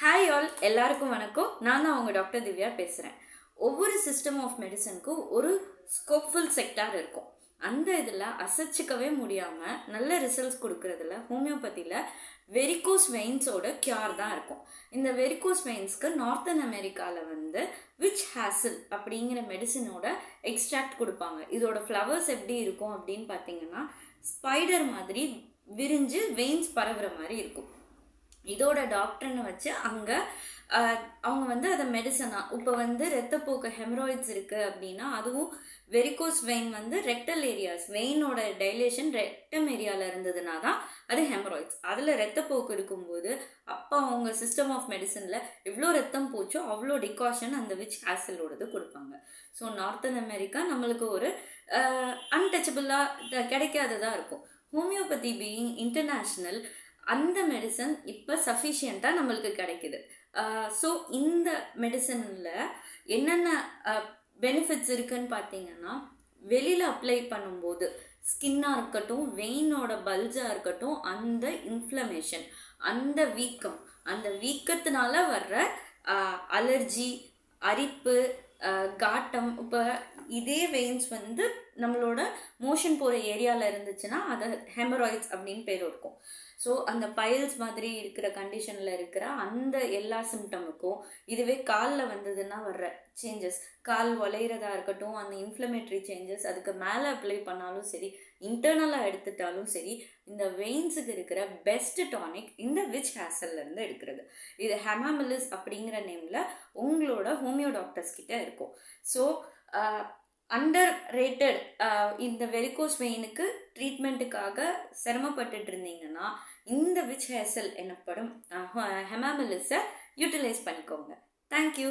Hi all, எல்லாருக்கும் வணக்கம். நான் தான் உங்கள் டாக்டர் திவ்யா பேசுகிறேன். ஒவ்வொரு சிஸ்டம் ஆஃப் மெடிசனுக்கும் ஒரு ஸ்கோப்ஃபுல் செக்டார் இருக்கும். அந்த இதில் அசைச்சிக்கவே முடியாமல் நல்ல ரிசல்ட்ஸ் கொடுக்கறதுல ஹோமியோபதியில் வெரிகோஸ் வெயின்ஸோட கியூர் தான் இருக்கும். இந்த வெரிகோஸ் வெயின்ஸ்க்கு நார்த்தன் அமெரிக்காவில் விச் ஹேசில் அப்படிங்கிற மெடிசினோட எக்ஸ்ட்ராக்ட் கொடுப்பாங்க. இதோட ஃப்ளவர்ஸ் எப்படி இருக்கும் அப்படின்னு பார்த்தீங்கன்னா ஸ்பைடர் மாதிரி விரிஞ்சு வெயின்ஸ் பரவுற மாதிரி இருக்கும். இதோட டாக்டர்னு வச்சு அங்கே அவங்க அதை மெடிசனாக இப்போ ரத்தப்போக்கு ஹெமராய்ட்ஸ் இருக்குது அப்படின்னா அதுவும் வெரிகோஸ் வெயின் ரெக்டல் ஏரியாஸ் வெயினோட டைலேஷன் ரெக்டம் ஏரியாவில் இருந்ததுனா தான் அது ஹெமராய்ட்ஸ். அதில் ரத்தப்போக்கு இருக்கும்போது அப்போ அவங்க சிஸ்டம் ஆஃப் மெடிசனில் எவ்வளோ ரத்தம் போச்சோ அவ்வளோ டிகாஷன் அந்த விச் ஆசிலோடது கொடுப்பாங்க. ஸோ நார்த்தன் அமெரிக்கா நம்மளுக்கு ஒரு அன்டச்சபிளாக கிடைக்காததாக இருக்கும். ஹோமியோபதி பீயிங் இன்டர்நேஷ்னல் அந்த மெடிசன் இப்போ சஃபிஷியண்ட்டாக நம்மளுக்கு கிடைக்குது. ஸோ இந்த மெடிசனில் என்னென்ன பெனிஃபிட்ஸ் இருக்குன்னு பார்த்தீங்கன்னா, வெளியில் அப்ளை பண்ணும்போது ஸ்கின்னாக இருக்கட்டும், வெயினோட பல்ஜாக இருக்கட்டும், அந்த இன்ஃப்ளமேஷன், அந்த வீக்கத்தினால வர்ற அலர்ஜி, அரிப்பு, காட்டம், இப்போ இதே வெயின்ஸ் நம்மளோட மோஷன் போகிற ஏரியாவில் இருந்துச்சுன்னா அதை ஹெமராய்ட்ஸ் அப்படின்னு பேர் இருக்கும். ஸோ அந்த பைல்ஸ் மாதிரி இருக்கிற கண்டிஷனில் இருக்கிற அந்த எல்லா சிம்டமுக்கும், இதுவே காலில் வந்ததுன்னா வர்ற சேஞ்சஸ், கால் வளையிறதா இருக்கட்டும், அந்த இன்ஃப்ளமேட்ரி சேஞ்சஸ் அதுக்கு மேலே அப்ளை பண்ணாலும் சரி, இன்டர்னலாக எடுத்துட்டாலும் சரி, இந்த வெயின்ஸுக்கு இருக்கிற பெஸ்ட் டானிக் இந்த விச் ஹேசல்லேருந்து எடுக்கிறது. இது ஹெமாமிலிஸ் அப்படிங்கிற நேமில் உங்களோட ஹோமியோ டாக்டர்ஸ் கிட்ட இருக்கும். ஸோ அண்டர் ரேட்டட் இந்த வெரிகோஸ் வெயினுக்கு ட்ரீட்மெண்ட்டுக்காக சிரமப்பட்டுட்டு இருந்தீங்கன்னா இந்த விச் ஹேசல் எனப்படும் ஹெமாமிலிஸை யூட்டிலைஸ் பண்ணிக்கோங்க. தேங்க்யூ.